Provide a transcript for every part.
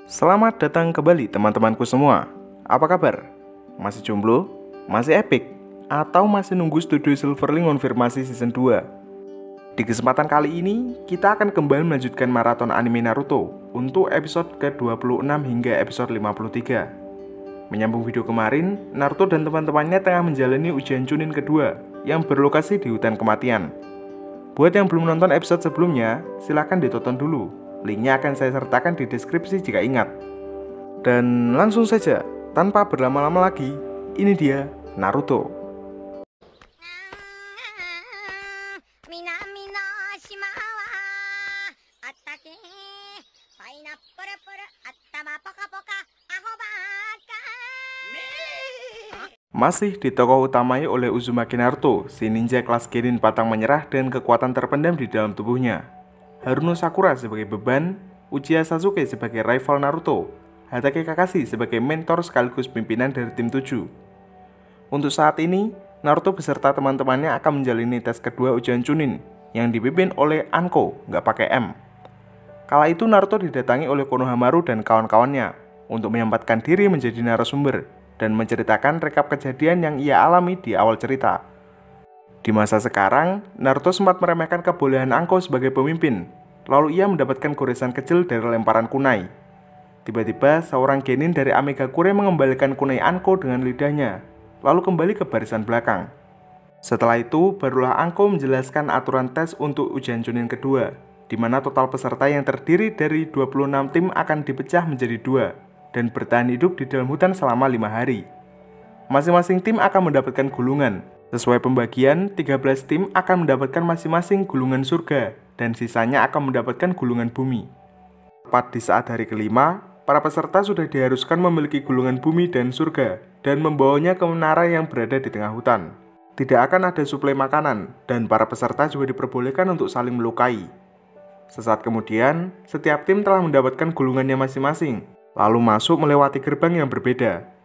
Selamat datang kembali teman-temanku semua. Apa kabar? Masih jomblo? Masih epic? Atau masih nunggu Studio Silverling konfirmasi season 2? Di kesempatan kali ini, kita akan kembali melanjutkan maraton anime Naruto untuk episode ke-26 hingga episode 53. Menyambung video kemarin, Naruto dan teman-temannya tengah menjalani ujian Chunin kedua yang berlokasi di hutan kematian. Buat yang belum nonton episode sebelumnya, silahkan ditonton dulu. Linknya akan saya sertakan di deskripsi jika ingat. Dan langsung saja, tanpa berlama-lama lagi, ini dia Naruto. Masih ditokoh-utamai oleh Uzumaki Naruto, si ninja kelas Genin pantang menyerah dan kekuatan terpendam di dalam tubuhnya. Haruno Sakura sebagai beban, Uchiha Sasuke sebagai rival Naruto, Hatake Kakashi sebagai mentor sekaligus pimpinan dari tim 7. Untuk saat ini, Naruto beserta teman-temannya akan menjalani tes kedua ujian Chunin yang dipimpin oleh Anko, nggak pakai M. Kala itu Naruto didatangi oleh Konohamaru dan kawan-kawannya untuk menyempatkan diri menjadi narasumber dan menceritakan rekap kejadian yang ia alami di awal cerita. Di masa sekarang, Naruto sempat meremehkan kebolehan Anko sebagai pemimpin, lalu ia mendapatkan goresan kecil dari lemparan kunai. Tiba-tiba, seorang genin dari Amegakure mengembalikan kunai Anko dengan lidahnya, lalu kembali ke barisan belakang. Setelah itu, barulah Anko menjelaskan aturan tes untuk ujian Chunin kedua, di mana total peserta yang terdiri dari 26 tim akan dipecah menjadi 2 dan bertahan hidup di dalam hutan selama 5 hari. Masing-masing tim akan mendapatkan gulungan. Sesuai pembagian, 13 tim akan mendapatkan masing-masing gulungan surga dan sisanya akan mendapatkan gulungan bumi. Tepat di saat hari kelima, para peserta sudah diharuskan memiliki gulungan bumi dan surga dan membawanya ke menara yang berada di tengah hutan. Tidak akan ada suplai makanan dan para peserta juga diperbolehkan untuk saling melukai. Sesaat kemudian, setiap tim telah mendapatkan gulungannya masing-masing, lalu masuk melewati gerbang yang berbeda.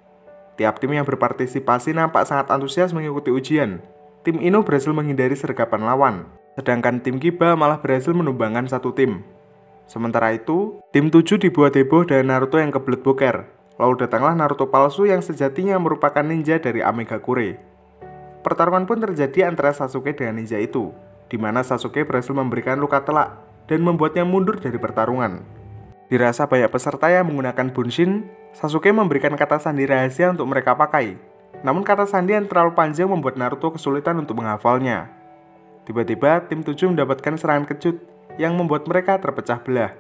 Tiap tim yang berpartisipasi nampak sangat antusias mengikuti ujian. Tim Ino berhasil menghindari sergapan lawan, sedangkan tim Kiba malah berhasil menumbangkan satu tim. Sementara itu, tim 7 dibuat heboh dari Naruto yang kebelet boker. Lalu datanglah Naruto palsu yang sejatinya merupakan ninja dari Amegakure. Pertarungan pun terjadi antara Sasuke dengan ninja itu, di mana Sasuke berhasil memberikan luka telak dan membuatnya mundur dari pertarungan. Dirasa banyak peserta yang menggunakan Bunshin, Sasuke memberikan kata sandi rahasia untuk mereka pakai. Namun kata sandi yang terlalu panjang membuat Naruto kesulitan untuk menghafalnya. Tiba-tiba tim 7 mendapatkan serangan kejut yang membuat mereka terpecah belah.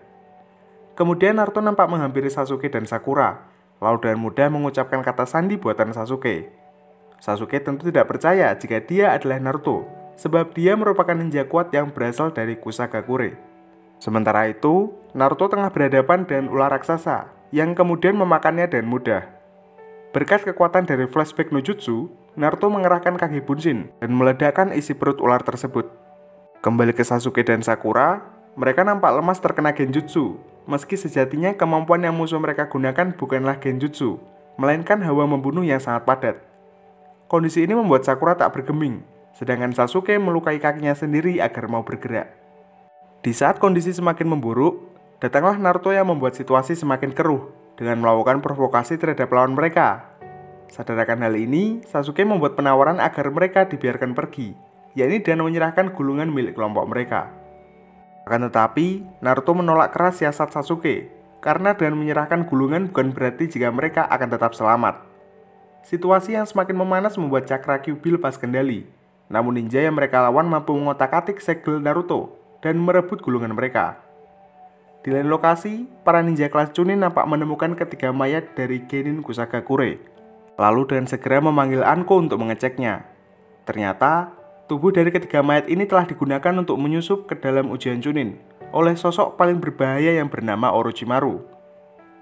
Kemudian Naruto nampak menghampiri Sasuke dan Sakura, lalu dengan mudah mengucapkan kata sandi buatan Sasuke. Sasuke tentu tidak percaya jika dia adalah Naruto, sebab dia merupakan ninja kuat yang berasal dari Kusagakure. Sementara itu, Naruto tengah berhadapan dengan ular raksasa yang kemudian memakannya dengan mudah. Berkat kekuatan dari flashback no jutsu, Naruto mengerahkan Kage Bunshin dan meledakkan isi perut ular tersebut. Kembali ke Sasuke dan Sakura, mereka nampak lemas terkena genjutsu, meski sejatinya kemampuan yang musuh mereka gunakan bukanlah genjutsu, melainkan hawa membunuh yang sangat padat. Kondisi ini membuat Sakura tak bergeming, sedangkan Sasuke melukai kakinya sendiri agar mau bergerak. Di saat kondisi semakin memburuk, datanglah Naruto yang membuat situasi semakin keruh dengan melakukan provokasi terhadap lawan mereka. Sadar akan hal ini, Sasuke membuat penawaran agar mereka dibiarkan pergi, yakni dengan menyerahkan gulungan milik kelompok mereka. Akan tetapi, Naruto menolak keras siasat Sasuke, karena dengan menyerahkan gulungan bukan berarti jika mereka akan tetap selamat. Situasi yang semakin memanas membuat cakra Kyuubi lepas kendali, namun ninja yang mereka lawan mampu mengotak-atik segel Naruto dan merebut gulungan mereka. Di lain lokasi, para ninja kelas Chunin nampak menemukan ketiga mayat dari Genin Kusagakure, lalu dengan segera memanggil Anko untuk mengeceknya. Ternyata, tubuh dari ketiga mayat ini telah digunakan untuk menyusup ke dalam ujian Chunin oleh sosok paling berbahaya yang bernama Orochimaru.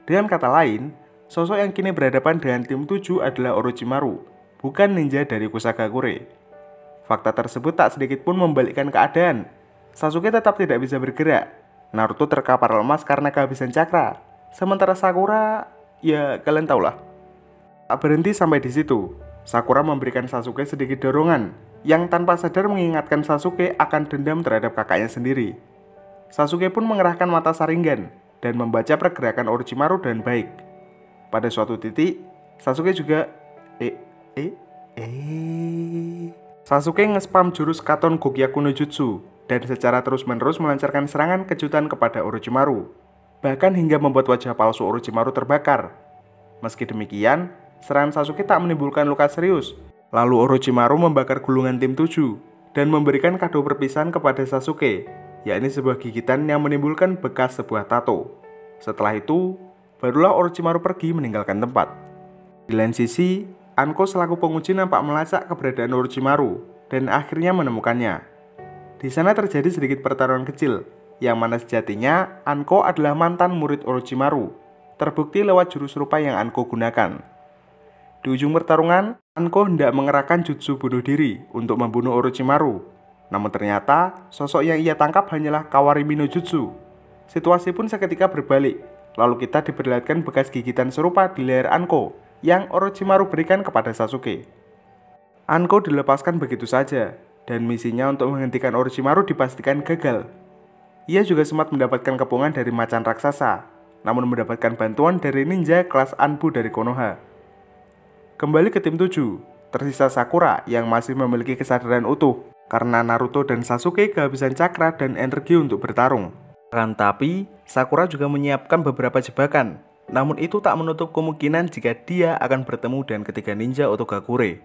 Dengan kata lain, sosok yang kini berhadapan dengan tim 7 adalah Orochimaru, bukan ninja dari Kusagakure. Fakta tersebut tak sedikit pun membalikkan keadaan. Sasuke tetap tidak bisa bergerak. Naruto terkapar lemas karena kehabisan cakra. Sementara Sakura, ya kalian tahulah. Tak berhenti sampai di situ. Sakura memberikan Sasuke sedikit dorongan yang tanpa sadar mengingatkan Sasuke akan dendam terhadap kakaknya sendiri. Sasuke pun mengerahkan mata Sharingan dan membaca pergerakan Orochimaru dengan baik. Pada suatu titik, Sasuke juga Sasuke nge-spam jurus Katon Gokyaku no Jutsu dan secara terus-menerus melancarkan serangan kejutan kepada Orochimaru, bahkan hingga membuat wajah palsu Orochimaru terbakar. Meski demikian, serangan Sasuke tak menimbulkan luka serius. Lalu Orochimaru membakar gulungan tim 7 dan memberikan kado perpisahan kepada Sasuke, yakni sebuah gigitan yang menimbulkan bekas sebuah tato. Setelah itu, barulah Orochimaru pergi meninggalkan tempat. Di lain sisi, Anko selaku penguji nampak melacak keberadaan Orochimaru dan akhirnya menemukannya. Di sana terjadi sedikit pertarungan kecil, yang mana sejatinya Anko adalah mantan murid Orochimaru, terbukti lewat jurus rupa yang Anko gunakan. Di ujung pertarungan, Anko hendak mengerahkan jutsu bunuh diri untuk membunuh Orochimaru. Namun ternyata, sosok yang ia tangkap hanyalah Kawarimi no Jutsu. Situasi pun seketika berbalik, lalu kita diperlihatkan bekas gigitan serupa di leher Anko yang Orochimaru berikan kepada Sasuke. Anko dilepaskan begitu saja, dan misinya untuk menghentikan Orochimaru dipastikan gagal. Ia juga sempat mendapatkan kepungan dari macan raksasa, namun mendapatkan bantuan dari ninja kelas Anbu dari Konoha. Kembali ke tim 7, tersisa Sakura yang masih memiliki kesadaran utuh karena Naruto dan Sasuke kehabisan cakra dan energi untuk bertarung. Tapi, Sakura juga menyiapkan beberapa jebakan, namun itu tak menutup kemungkinan jika dia akan bertemu dengan ketiga ninja Otogakure.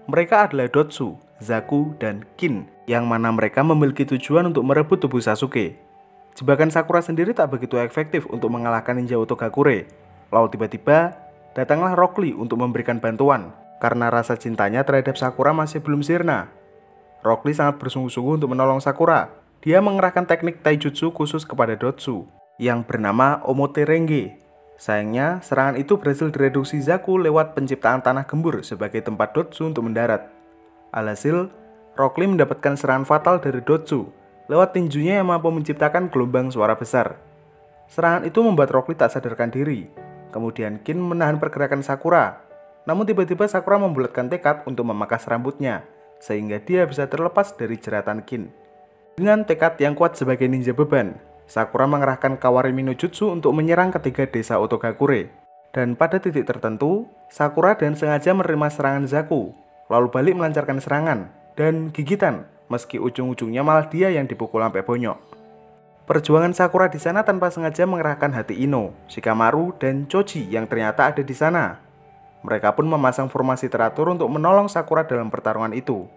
Mereka adalah Dotsu, Zaku, dan Kin, yang mana mereka memiliki tujuan untuk merebut tubuh Sasuke. Jebakan Sakura sendiri tak begitu efektif untuk mengalahkan ninja Otogakure. Lalu tiba-tiba, datanglah Rock Lee untuk memberikan bantuan, karena rasa cintanya terhadap Sakura masih belum sirna. Rock Lee sangat bersungguh-sungguh untuk menolong Sakura. Dia mengerahkan teknik taijutsu khusus kepada Dotsu, yang bernama Omoterenge. Sayangnya, serangan itu berhasil direduksi Zaku lewat penciptaan tanah gembur sebagai tempat Dotsu untuk mendarat. Alhasil, Rock Lee mendapatkan serangan fatal dari Dotsu, lewat tinjunya yang mampu menciptakan gelombang suara besar. Serangan itu membuat Rock Lee tak sadarkan diri. Kemudian Kin menahan pergerakan Sakura. Namun tiba-tiba Sakura membulatkan tekad untuk memangkas rambutnya, sehingga dia bisa terlepas dari jeratan Kin. Dengan tekad yang kuat sebagai ninja beban, Sakura mengerahkan Kawarimi no Jutsu untuk menyerang ketiga desa Otogakure. Dan pada titik tertentu, Sakura dengan sengaja menerima serangan Zaku, lalu balik melancarkan serangan dan gigitan, meski ujung-ujungnya malah dia yang dipukul sampai bonyok. Perjuangan Sakura di sana tanpa sengaja mengerahkan hati Ino, Shikamaru, dan Choji yang ternyata ada di sana. Mereka pun memasang formasi teratur untuk menolong Sakura dalam pertarungan itu.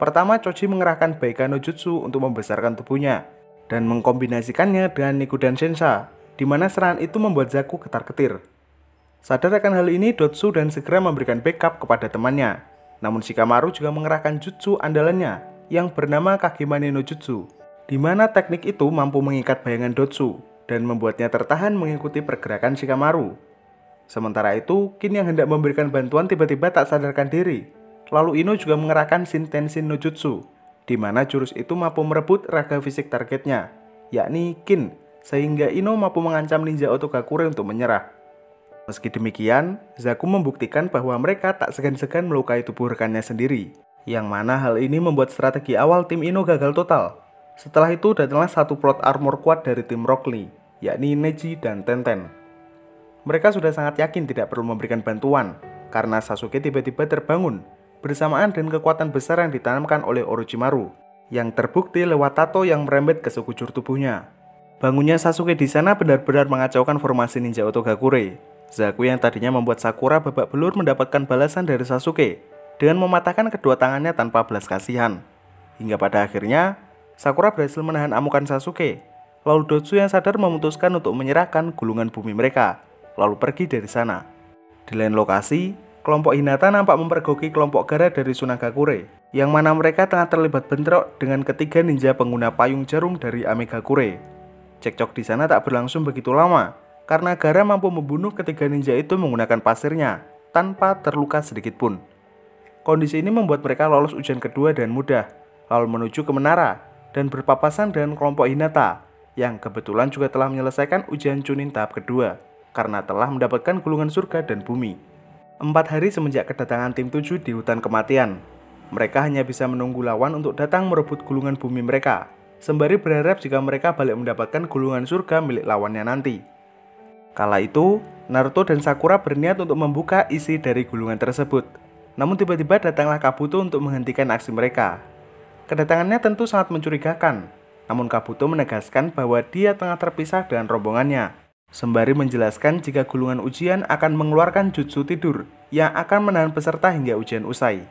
Pertama, Choji mengerahkan Baika no Jutsu untuk membesarkan tubuhnya dan mengkombinasikannya dengan Nikudan Sensha, di mana serangan itu membuat Zaku ketar-ketir. Sadar akan hal ini, Dotsu dan segera memberikan backup kepada temannya. Namun Shikamaru juga mengerahkan jutsu andalannya yang bernama Kagemane no Jutsu, di mana teknik itu mampu mengikat bayangan Dotsu dan membuatnya tertahan mengikuti pergerakan Shikamaru. Sementara itu, Kin yang hendak memberikan bantuan tiba-tiba tak sadarkan diri. Lalu Ino juga mengerahkan Shintensin no Jutsu, di mana jurus itu mampu merebut raga fisik targetnya, yakni Kin, sehingga Ino mampu mengancam ninja Otogakure untuk menyerah. Meski demikian, Zaku membuktikan bahwa mereka tak segan-segan melukai tubuh rekannya sendiri, yang mana hal ini membuat strategi awal tim Ino gagal total. Setelah itu datanglah satu plot armor kuat dari tim Rock Lee, yakni Neji dan Tenten. Mereka sudah sangat yakin tidak perlu memberikan bantuan, karena Sasuke tiba-tiba terbangun, bersamaan dengan kekuatan besar yang ditanamkan oleh Orochimaru, yang terbukti lewat tato yang merembet ke sekujur tubuhnya. Bangunnya Sasuke di sana benar-benar mengacaukan formasi ninja Otogakure. Zaku yang tadinya membuat Sakura babak belur mendapatkan balasan dari Sasuke, dengan mematahkan kedua tangannya tanpa belas kasihan. Hingga pada akhirnya, Sakura berhasil menahan amukan Sasuke, lalu Dotsu yang sadar memutuskan untuk menyerahkan gulungan bumi mereka, lalu pergi dari sana. Di lain lokasi, kelompok Hinata nampak mempergoki kelompok Gaara dari Tsunagakure, yang mana mereka tengah terlibat bentrok dengan ketiga ninja pengguna payung jarum dari Amegakure. Cekcok di sana tak berlangsung begitu lama, karena Gaara mampu membunuh ketiga ninja itu menggunakan pasirnya, tanpa terluka sedikit pun. Kondisi ini membuat mereka lolos ujian kedua dan mudah, lalu menuju ke menara, dan berpapasan dengan kelompok Hinata, yang kebetulan juga telah menyelesaikan ujian Chunin tahap kedua, karena telah mendapatkan gulungan surga dan bumi. 4 hari semenjak kedatangan tim 7 di hutan kematian, mereka hanya bisa menunggu lawan untuk datang merebut gulungan bumi mereka. sembari berharap jika mereka balik mendapatkan gulungan surga milik lawannya nanti. Kala itu, Naruto dan Sakura berniat untuk membuka isi dari gulungan tersebut. Namun tiba-tiba datanglah Kabuto untuk menghentikan aksi mereka. Kedatangannya tentu sangat mencurigakan, namun Kabuto menegaskan bahwa dia tengah terpisah dengan rombongannya, sembari menjelaskan jika gulungan ujian akan mengeluarkan jutsu tidur yang akan menahan peserta hingga ujian usai.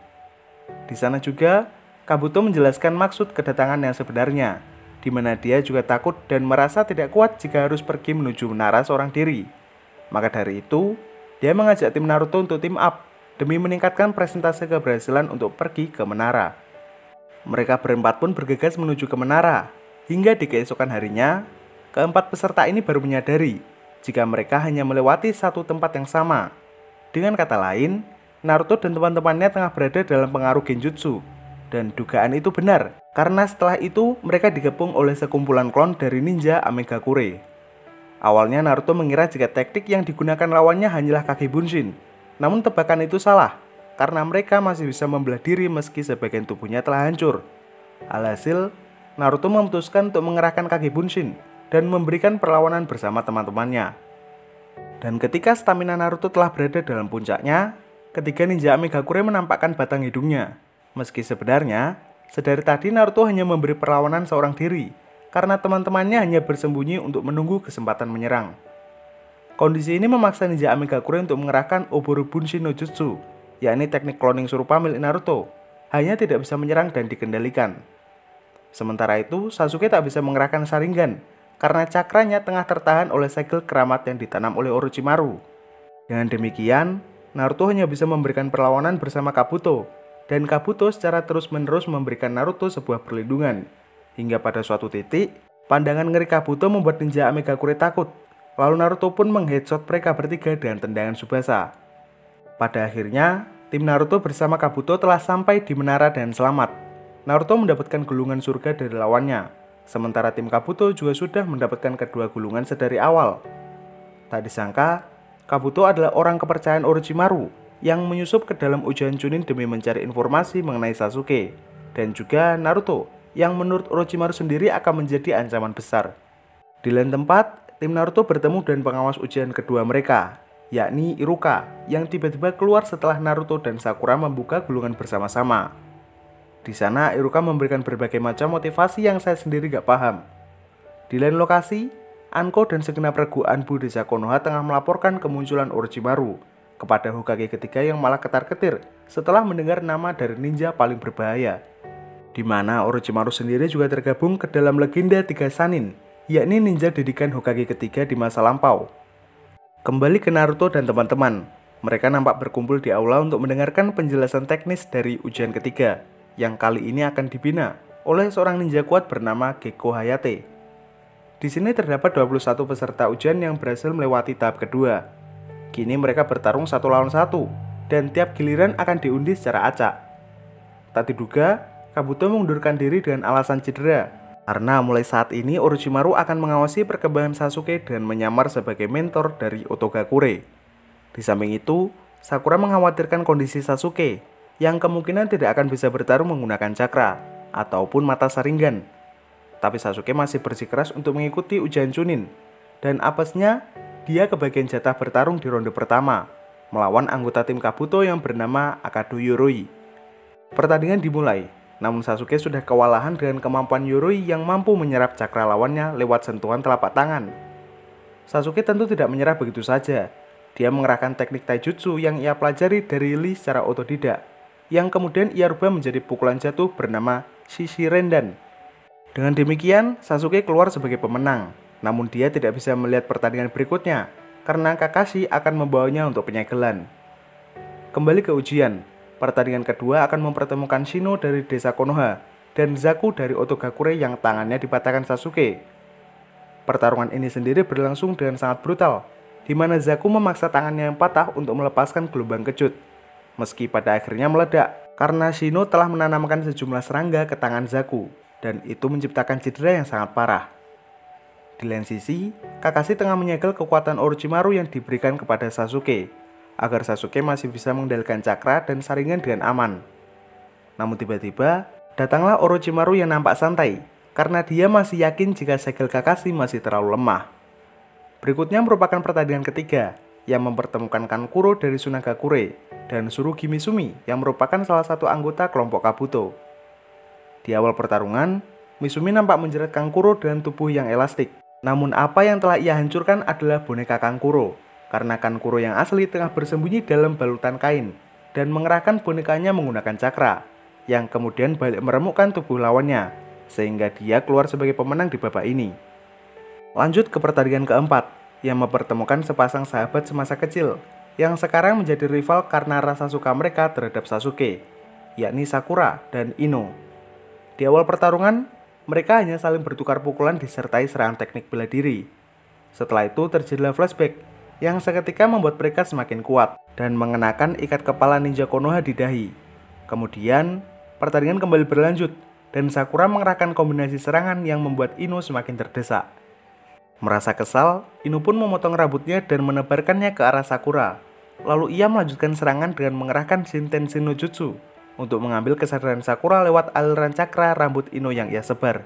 Di sana juga, Kabuto menjelaskan maksud kedatangan yang sebenarnya, di mana dia juga takut dan merasa tidak kuat jika harus pergi menuju menara seorang diri. Maka dari itu, dia mengajak tim Naruto untuk team up demi meningkatkan presentase keberhasilan untuk pergi ke menara. Mereka berempat pun bergegas menuju ke menara. Hingga di keesokan harinya, keempat peserta ini baru menyadari jika mereka hanya melewati satu tempat yang sama. Dengan kata lain, Naruto dan teman-temannya tengah berada dalam pengaruh genjutsu. Dan dugaan itu benar, karena setelah itu mereka dikepung oleh sekumpulan klon dari ninja Amegakure. Awalnya Naruto mengira jika teknik yang digunakan lawannya hanyalah Kage Bunshin. Namun tebakan itu salah, karena mereka masih bisa membelah diri meski sebagian tubuhnya telah hancur. Alhasil, Naruto memutuskan untuk mengerahkan Kage Bunshin dan memberikan perlawanan bersama teman-temannya. Dan ketika stamina Naruto telah berada dalam puncaknya, ketiga ninja Amegakure menampakkan batang hidungnya. Meski sebenarnya, sedari tadi Naruto hanya memberi perlawanan seorang diri, karena teman-temannya hanya bersembunyi untuk menunggu kesempatan menyerang. Kondisi ini memaksa ninja Amegakure untuk mengerahkan Oboro Bunshin no Jutsu, yakni teknik cloning serupa milik Naruto, hanya tidak bisa menyerang dan dikendalikan. Sementara itu, Sasuke tak bisa mengerahkan Sharingan karena cakranya tengah tertahan oleh segel keramat yang ditanam oleh Orochimaru. Dengan demikian, Naruto hanya bisa memberikan perlawanan bersama Kabuto, dan Kabuto secara terus-menerus memberikan Naruto sebuah perlindungan. Hingga pada suatu titik, pandangan ngeri Kabuto membuat ninja Amegakure takut. Lalu Naruto pun mengheadshot mereka bertiga dengan tendangan Tsubasa. Pada akhirnya, tim Naruto bersama Kabuto telah sampai di menara dan selamat. Naruto mendapatkan gulungan surga dari lawannya, sementara tim Kabuto juga sudah mendapatkan kedua gulungan sedari awal. Tak disangka, Kabuto adalah orang kepercayaan Orochimaru yang menyusup ke dalam ujian Chunin demi mencari informasi mengenai Sasuke, dan juga Naruto yang menurut Orochimaru sendiri akan menjadi ancaman besar. Di lain tempat, tim Naruto bertemu dengan pengawas ujian kedua mereka, yakni Iruka, yang tiba-tiba keluar setelah Naruto dan Sakura membuka gulungan bersama-sama. Di sana, Iruka memberikan berbagai macam motivasi yang saya sendiri gak paham. Di lain lokasi, Anko dan segenap regu Anbu desa Konoha tengah melaporkan kemunculan Orochimaru kepada Hokage ketiga yang malah ketar-ketir setelah mendengar nama dari ninja paling berbahaya. Di mana Orochimaru sendiri juga tergabung ke dalam legenda tiga Sannin, yakni ninja didikan Hokage ketiga di masa lampau. Kembali ke Naruto dan teman-teman, mereka nampak berkumpul di aula untuk mendengarkan penjelasan teknis dari ujian ketiga, yang kali ini akan dibina oleh seorang ninja kuat bernama Gekko Hayate. Di sini terdapat 21 peserta ujian yang berhasil melewati tahap kedua. Kini mereka bertarung satu lawan satu, dan tiap giliran akan diundi secara acak. Tak diduga, Kabuto mengundurkan diri dengan alasan cedera, karena mulai saat ini Orochimaru akan mengawasi perkembangan Sasuke dan menyamar sebagai mentor dari Otogakure. Di samping itu, Sakura mengkhawatirkan kondisi Sasuke, yang kemungkinan tidak akan bisa bertarung menggunakan cakra ataupun mata Sharingan. Tapi Sasuke masih bersikeras untuk mengikuti ujian Chunin, dan apesnya dia kebagian jatah bertarung di ronde pertama melawan anggota tim Kabuto yang bernama Akado Yoroi. Pertandingan dimulai, namun Sasuke sudah kewalahan dengan kemampuan Yoroi yang mampu menyerap cakra lawannya lewat sentuhan telapak tangan. Sasuke tentu tidak menyerah begitu saja. Dia mengerahkan teknik taijutsu yang ia pelajari dari Lee secara otodidak, yang kemudian ia rubah menjadi pukulan jatuh bernama Shishirendan. Dengan demikian, Sasuke keluar sebagai pemenang, namun dia tidak bisa melihat pertandingan berikutnya, karena Kakashi akan membawanya untuk penyegelan. Kembali ke ujian, pertandingan kedua akan mempertemukan Shino dari desa Konoha, dan Zaku dari Otogakure yang tangannya dipatahkan Sasuke. Pertarungan ini sendiri berlangsung dengan sangat brutal, di mana Zaku memaksa tangannya yang patah untuk melepaskan gelombang kejut. Meski pada akhirnya meledak, karena Shino telah menanamkan sejumlah serangga ke tangan Zaku, dan itu menciptakan cedera yang sangat parah. Di lain sisi, Kakashi tengah menyegel kekuatan Orochimaru yang diberikan kepada Sasuke, agar Sasuke masih bisa mengendalikan cakra dan Sharingan dengan aman. Namun tiba-tiba, datanglah Orochimaru yang nampak santai, karena dia masih yakin jika segel Kakashi masih terlalu lemah. Berikutnya merupakan pertandingan ketiga yang mempertemukan Kankuro dari Sunagakure dan Tsurugi Misumi yang merupakan salah satu anggota kelompok Kabuto. Di awal pertarungan, Misumi nampak menjerat Kankuro dengan tubuh yang elastik. Namun apa yang telah ia hancurkan adalah boneka Kankuro, karena Kankuro yang asli tengah bersembunyi dalam balutan kain dan mengerahkan bonekanya menggunakan cakra, yang kemudian balik meremukkan tubuh lawannya, sehingga dia keluar sebagai pemenang di babak ini. Lanjut ke pertandingan keempat, yang mempertemukan sepasang sahabat semasa kecil, yang sekarang menjadi rival karena rasa suka mereka terhadap Sasuke, yakni Sakura dan Ino. Di awal pertarungan, mereka hanya saling bertukar pukulan disertai serangan teknik bela diri. Setelah itu terjadilah flashback, yang seketika membuat mereka semakin kuat, dan mengenakan ikat kepala ninja Konoha di dahi. Kemudian, pertandingan kembali berlanjut, dan Sakura mengerahkan kombinasi serangan yang membuat Ino semakin terdesak. Merasa kesal, Ino pun memotong rambutnya dan menebarkannya ke arah Sakura. Lalu ia melanjutkan serangan dengan mengerahkan Shintenshi no Jutsu untuk mengambil kesadaran Sakura lewat aliran cakra rambut Ino yang ia sebar.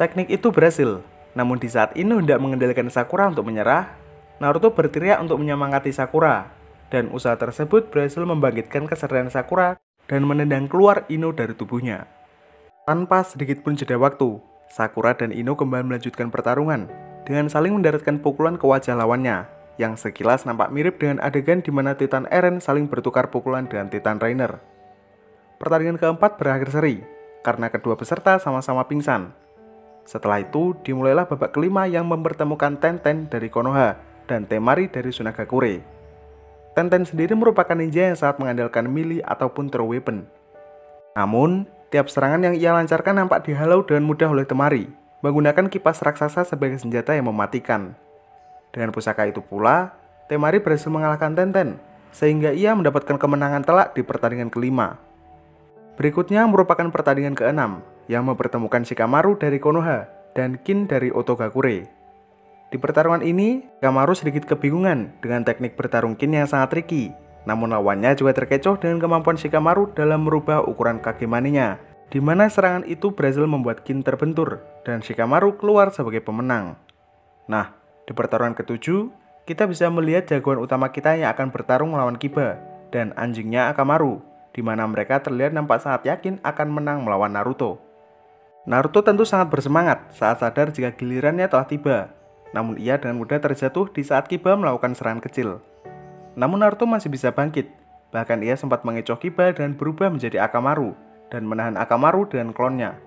Teknik itu berhasil, namun di saat Ino hendak mengendalikan Sakura untuk menyerah, Naruto berteriak untuk menyemangati Sakura, dan usaha tersebut berhasil membangkitkan kesadaran Sakura dan menendang keluar Ino dari tubuhnya. Tanpa sedikit pun jeda waktu, Sakura dan Ino kembali melanjutkan pertarungan dengan saling mendaratkan pukulan ke wajah lawannya, yang sekilas nampak mirip dengan adegan di mana Titan Eren saling bertukar pukulan dengan Titan Rainer. Pertandingan keempat berakhir seri, karena kedua peserta sama-sama pingsan. Setelah itu, dimulailah babak kelima yang mempertemukan Tenten dari Konoha dan Temari dari Sunagakure. Tenten sendiri merupakan ninja yang sangat mengandalkan melee ataupun throw weapon. Namun, tiap serangan yang ia lancarkan nampak dihalau dengan mudah oleh Temari, menggunakan kipas raksasa sebagai senjata yang mematikan. Dengan pusaka itu pula, Temari berhasil mengalahkan Tenten, sehingga ia mendapatkan kemenangan telak di pertandingan kelima. Berikutnya merupakan pertandingan keenam, yang mempertemukan Shikamaru dari Konoha dan Kin dari Otogakure. Di pertarungan ini, Shikamaru sedikit kebingungan dengan teknik bertarung Kin yang sangat tricky. Namun lawannya juga terkecoh dengan kemampuan Shikamaru dalam merubah ukuran Kagemane-nya, di mana serangan itu berhasil membuat Kin terbentur dan Shikamaru keluar sebagai pemenang. Nah, di pertarungan ketujuh, kita bisa melihat jagoan utama kita yang akan bertarung melawan Kiba dan anjingnya Akamaru, di mana mereka terlihat nampak sangat yakin akan menang melawan Naruto. Naruto tentu sangat bersemangat saat sadar jika gilirannya telah tiba, namun ia dengan mudah terjatuh di saat Kiba melakukan serangan kecil. Namun Naruto masih bisa bangkit, bahkan ia sempat mengecoh Kiba dan berubah menjadi Akamaru dan menahan Akamaru dengan klonnya.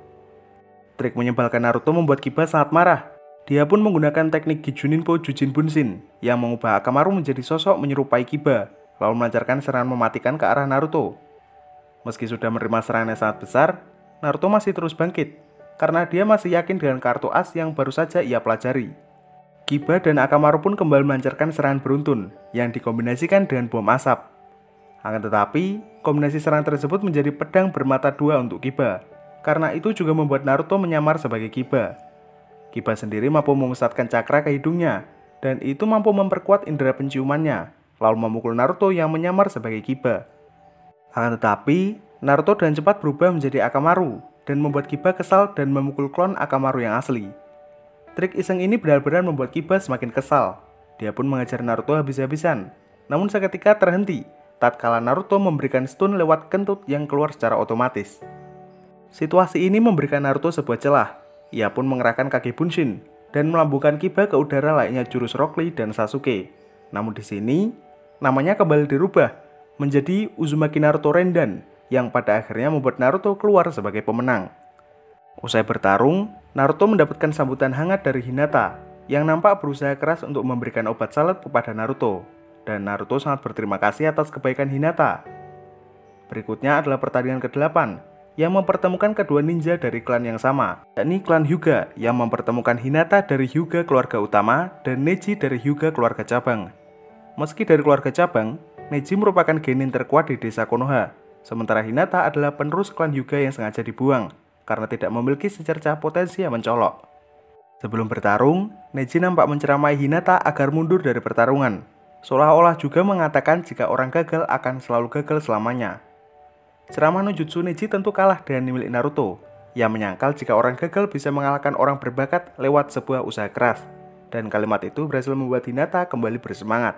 Trik menyebalkan Naruto membuat Kiba sangat marah. Dia pun menggunakan teknik Gijuninpo Jujin Bunshin yang mengubah Akamaru menjadi sosok menyerupai Kiba, lalu melancarkan serangan mematikan ke arah Naruto. Meski sudah menerima serangan yang sangat besar, Naruto masih terus bangkit, karena dia masih yakin dengan kartu as yang baru saja ia pelajari. Kiba dan Akamaru pun kembali melancarkan serangan beruntun yang dikombinasikan dengan bom asap. Akan tetapi, kombinasi serangan tersebut menjadi pedang bermata dua untuk Kiba, karena itu juga membuat Naruto menyamar sebagai Kiba. Kiba sendiri mampu memusatkan cakra ke hidungnya, dan itu mampu memperkuat indera penciumannya, lalu memukul Naruto yang menyamar sebagai Kiba. Akan tetapi, Naruto dengan cepat berubah menjadi Akamaru, dan membuat Kiba kesal dan memukul klon Akamaru yang asli. Trik iseng ini benar-benar membuat Kiba semakin kesal. Dia pun mengejar Naruto habis-habisan. Namun seketika terhenti tatkala Naruto memberikan stun lewat kentut yang keluar secara otomatis. Situasi ini memberikan Naruto sebuah celah. Ia pun mengerahkan Kage Bunshin dan melambungkan Kiba ke udara layaknya jurus Rock Lee dan Sasuke. Namun di sini, namanya kembali dirubah menjadi Uzumaki Naruto Rendan yang pada akhirnya membuat Naruto keluar sebagai pemenang. Usai bertarung, Naruto mendapatkan sambutan hangat dari Hinata yang nampak berusaha keras untuk memberikan obat salep kepada Naruto, dan Naruto sangat berterima kasih atas kebaikan Hinata. Berikutnya adalah pertandingan ke-8 yang mempertemukan kedua ninja dari klan yang sama, yakni klan Hyuga yang mempertemukan Hinata dari Hyuga keluarga utama dan Neji dari Hyuga keluarga cabang. Meski dari keluarga cabang, Neji merupakan genin terkuat di desa Konoha, sementara Hinata adalah penerus klan Hyuga yang sengaja dibuang karena tidak memiliki secercah potensi yang mencolok. Sebelum bertarung, Neji nampak menceramai Hinata agar mundur dari pertarungan, seolah-olah juga mengatakan jika orang gagal akan selalu gagal selamanya. Ceramah no jutsu Neji tentu kalah dengan milik Naruto, Ia menyangkal jika orang gagal bisa mengalahkan orang berbakat lewat sebuah usaha keras, dan kalimat itu berhasil membuat Hinata kembali bersemangat.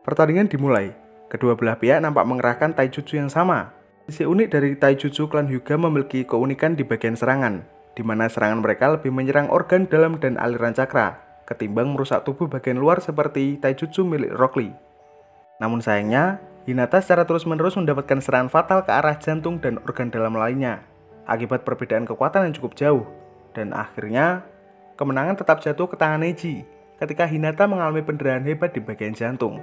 Pertandingan dimulai. Kedua belah pihak nampak mengerahkan taijutsu yang sama. Sisi unik dari taijutsu klan Hyuga memiliki keunikan di bagian serangan, di mana serangan mereka lebih menyerang organ dalam dan aliran cakra, ketimbang merusak tubuh bagian luar seperti taijutsu milik Rock Lee. Namun sayangnya, Hinata secara terus-menerus mendapatkan serangan fatal ke arah jantung dan organ dalam lainnya, akibat perbedaan kekuatan yang cukup jauh, dan akhirnya kemenangan tetap jatuh ke tangan Neji ketika Hinata mengalami pendarahan hebat di bagian jantung.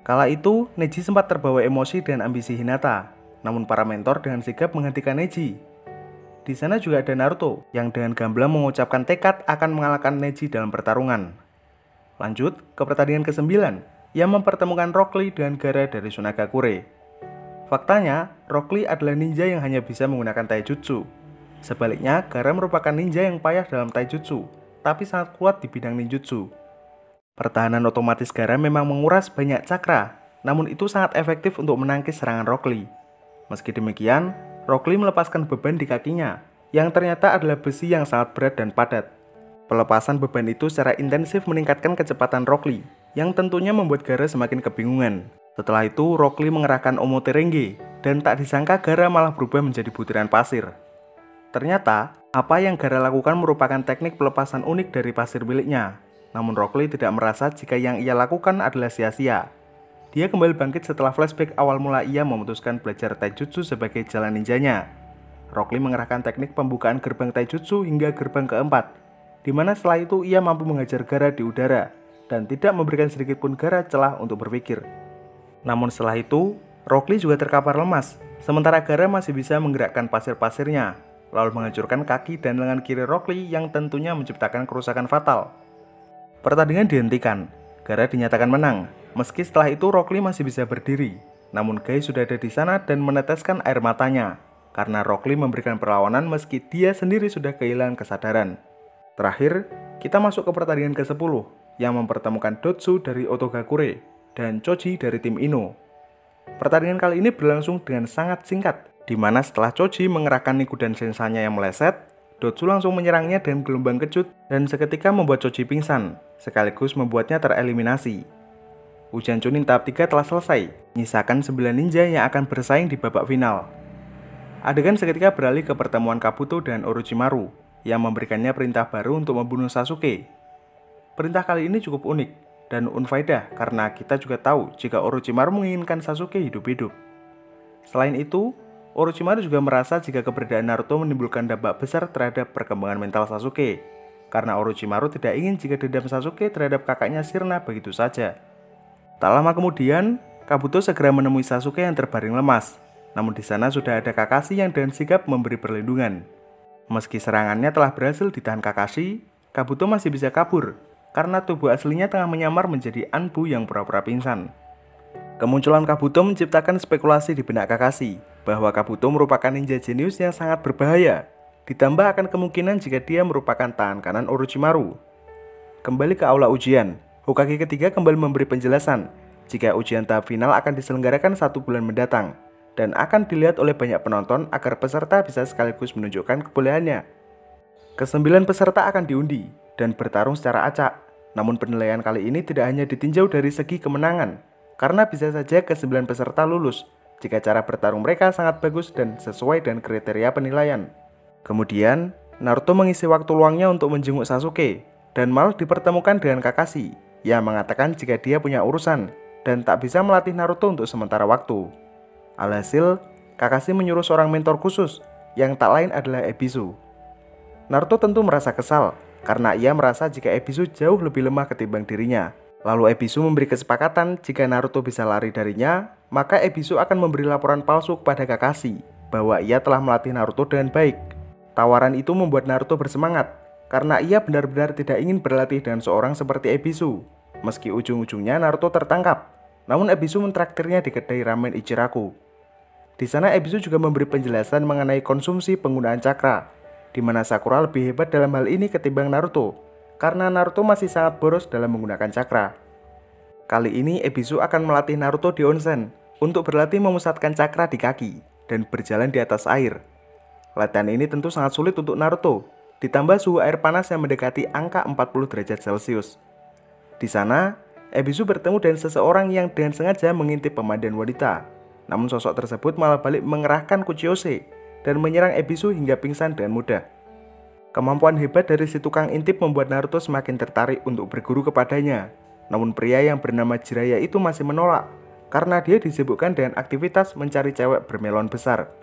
Kala itu, Neji sempat terbawa emosi dan ambisi Hinata, namun para mentor dengan sigap menghentikan Neji. Di sana juga ada Naruto yang dengan gamblang mengucapkan tekad akan mengalahkan Neji dalam pertarungan. Lanjut ke pertandingan ke-9 yang mempertemukan Rock Lee dengan Gaara dari Sunagakure. Faktanya, Rock Lee adalah ninja yang hanya bisa menggunakan taijutsu. Sebaliknya, Gaara merupakan ninja yang payah dalam taijutsu, tapi sangat kuat di bidang ninjutsu. Pertahanan otomatis Gaara memang menguras banyak cakra, namun itu sangat efektif untuk menangkis serangan Rock Lee. Meski demikian, Rock Lee melepaskan beban di kakinya, yang ternyata adalah besi yang sangat berat dan padat. Pelepasan beban itu secara intensif meningkatkan kecepatan Rock Lee, yang tentunya membuat Gaara semakin kebingungan. Setelah itu, Rock Lee mengerahkan Omoterenge, dan tak disangka Gaara malah berubah menjadi butiran pasir. Ternyata, apa yang Gaara lakukan merupakan teknik pelepasan unik dari pasir miliknya. Namun Rock Lee tidak merasa jika yang ia lakukan adalah sia-sia. Dia kembali bangkit setelah flashback awal mula ia memutuskan belajar taijutsu sebagai jalan ninjanya. Rock Lee mengerahkan teknik pembukaan gerbang taijutsu hingga gerbang keempat, di mana setelah itu ia mampu menghajar Gaara di udara dan tidak memberikan sedikit pun Gaara celah untuk berpikir. Namun setelah itu, Rock Lee juga terkapar lemas, sementara Gaara masih bisa menggerakkan pasir-pasirnya, lalu menghancurkan kaki dan lengan kiri Rock Lee yang tentunya menciptakan kerusakan fatal. Pertandingan dihentikan, Gaara dinyatakan menang. Meski setelah itu Rock Lee masih bisa berdiri, namun Guy sudah ada di sana dan meneteskan air matanya karena Rock Lee memberikan perlawanan meski dia sendiri sudah kehilangan kesadaran. Terakhir, kita masuk ke pertandingan ke-10 yang mempertemukan Dotsu dari Otogakure dan Choji dari tim Ino. Pertandingan kali ini berlangsung dengan sangat singkat, di mana setelah Choji mengerahkan Nikudan Sensanya yang meleset, Dotsu langsung menyerangnya dengan gelombang kejut dan seketika membuat Choji pingsan, sekaligus membuatnya tereliminasi. Ujian Chunin tahap 3 telah selesai, nyisakan 9 ninja yang akan bersaing di babak final. Adegan seketika beralih ke pertemuan Kabuto dan Orochimaru, yang memberikannya perintah baru untuk membunuh Sasuke. Perintah kali ini cukup unik dan unfaedah karena kita juga tahu jika Orochimaru menginginkan Sasuke hidup-hidup. Selain itu, Orochimaru juga merasa jika keberadaan Naruto menimbulkan dampak besar terhadap perkembangan mental Sasuke, karena Orochimaru tidak ingin jika dendam Sasuke terhadap kakaknya sirna begitu saja. Tak lama kemudian, Kabuto segera menemui Sasuke yang terbaring lemas, namun di sana sudah ada Kakashi yang dengan sigap memberi perlindungan. Meski serangannya telah berhasil ditahan Kakashi, Kabuto masih bisa kabur, karena tubuh aslinya tengah menyamar menjadi Anbu yang pura-pura pingsan. Kemunculan Kabuto menciptakan spekulasi di benak Kakashi bahwa Kabuto merupakan ninja jenius yang sangat berbahaya, ditambah akan kemungkinan jika dia merupakan tangan kanan Orochimaru. Kembali ke aula ujian, Hokage ketiga kembali memberi penjelasan jika ujian tahap final akan diselenggarakan 1 bulan mendatang dan akan dilihat oleh banyak penonton agar peserta bisa sekaligus menunjukkan kebolehannya. Ke-9 peserta akan diundi dan bertarung secara acak, namun penilaian kali ini tidak hanya ditinjau dari segi kemenangan, karena bisa saja ke-9 peserta lulus jika cara bertarung mereka sangat bagus dan sesuai dengan kriteria penilaian. Kemudian, Naruto mengisi waktu luangnya untuk menjenguk Sasuke dan malah dipertemukan dengan Kakashi yang mengatakan jika dia punya urusan dan tak bisa melatih Naruto untuk sementara waktu. Alhasil, Kakashi menyuruh seorang mentor khusus yang tak lain adalah Ebisu. Naruto tentu merasa kesal karena ia merasa jika Ebisu jauh lebih lemah ketimbang dirinya. Lalu Ebisu memberi kesepakatan jika Naruto bisa lari darinya, maka Ebisu akan memberi laporan palsu kepada Kakashi bahwa ia telah melatih Naruto dengan baik. Tawaran itu membuat Naruto bersemangat karena ia benar-benar tidak ingin berlatih dengan seorang seperti Ebisu. Meski ujung-ujungnya Naruto tertangkap, namun Ebisu mentraktirnya di kedai ramen Ichiraku. Di sana Ebisu juga memberi penjelasan mengenai konsumsi penggunaan cakra, di mana Sakura lebih hebat dalam hal ini ketimbang Naruto, karena Naruto masih sangat boros dalam menggunakan cakra. Kali ini Ebisu akan melatih Naruto di onsen untuk berlatih memusatkan cakra di kaki dan berjalan di atas air. Latihan ini tentu sangat sulit untuk Naruto, ditambah suhu air panas yang mendekati angka 40 derajat Celcius. Di sana, Ebisu bertemu dengan seseorang yang dengan sengaja mengintip pemandangan wanita. Namun sosok tersebut malah balik mengerahkan Kuchiyose dan menyerang Ebisu hingga pingsan dengan mudah. Kemampuan hebat dari si tukang intip membuat Naruto semakin tertarik untuk berguru kepadanya. Namun pria yang bernama Jiraiya itu masih menolak, karena dia disibukkan dengan aktivitas mencari cewek bermelon besar.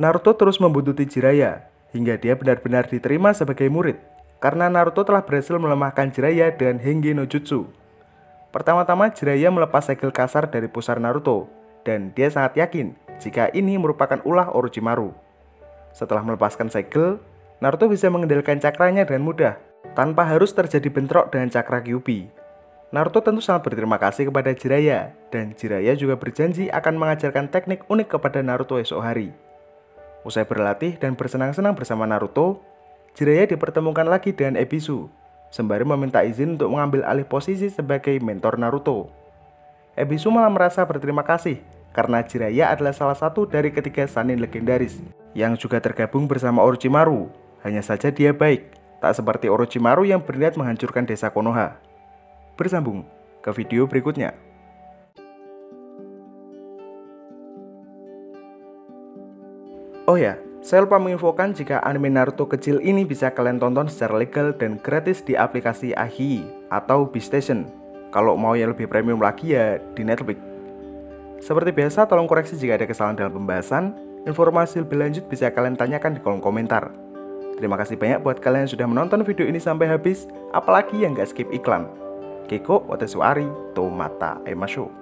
Naruto terus membuntuti Jiraiya, hingga dia benar-benar diterima sebagai murid, karena Naruto telah berhasil melemahkan Jiraiya dengan Henge no Jutsu. Pertama-tama Jiraiya melepas segel kasar dari pusar Naruto, dan dia sangat yakin jika ini merupakan ulah Orochimaru. Setelah melepaskan segel, Naruto bisa mengendalikan cakranya dengan mudah, tanpa harus terjadi bentrok dengan cakra Kyuubi. Naruto tentu sangat berterima kasih kepada Jiraiya, dan Jiraiya juga berjanji akan mengajarkan teknik unik kepada Naruto esok hari. Usai berlatih dan bersenang-senang bersama Naruto, Jiraiya dipertemukan lagi dengan Ebisu, sembari meminta izin untuk mengambil alih posisi sebagai mentor Naruto. Ebisu malah merasa berterima kasih karena Jiraiya adalah salah satu dari ketiga Sannin legendaris yang juga tergabung bersama Orochimaru. Hanya saja dia baik, tak seperti Orochimaru yang berniat menghancurkan desa Konoha. Bersambung ke video berikutnya. Oh ya, saya lupa menginfokan jika anime Naruto kecil ini bisa kalian tonton secara legal dan gratis di aplikasi AHI atau Beastation. Kalau mau yang lebih premium lagi ya di Netflix. Seperti biasa, tolong koreksi jika ada kesalahan dalam pembahasan. Informasi lebih lanjut bisa kalian tanyakan di kolom komentar. Terima kasih banyak buat kalian yang sudah menonton video ini sampai habis, apalagi yang gak skip iklan. Keiko Watashi wa Ari to mata aimasho.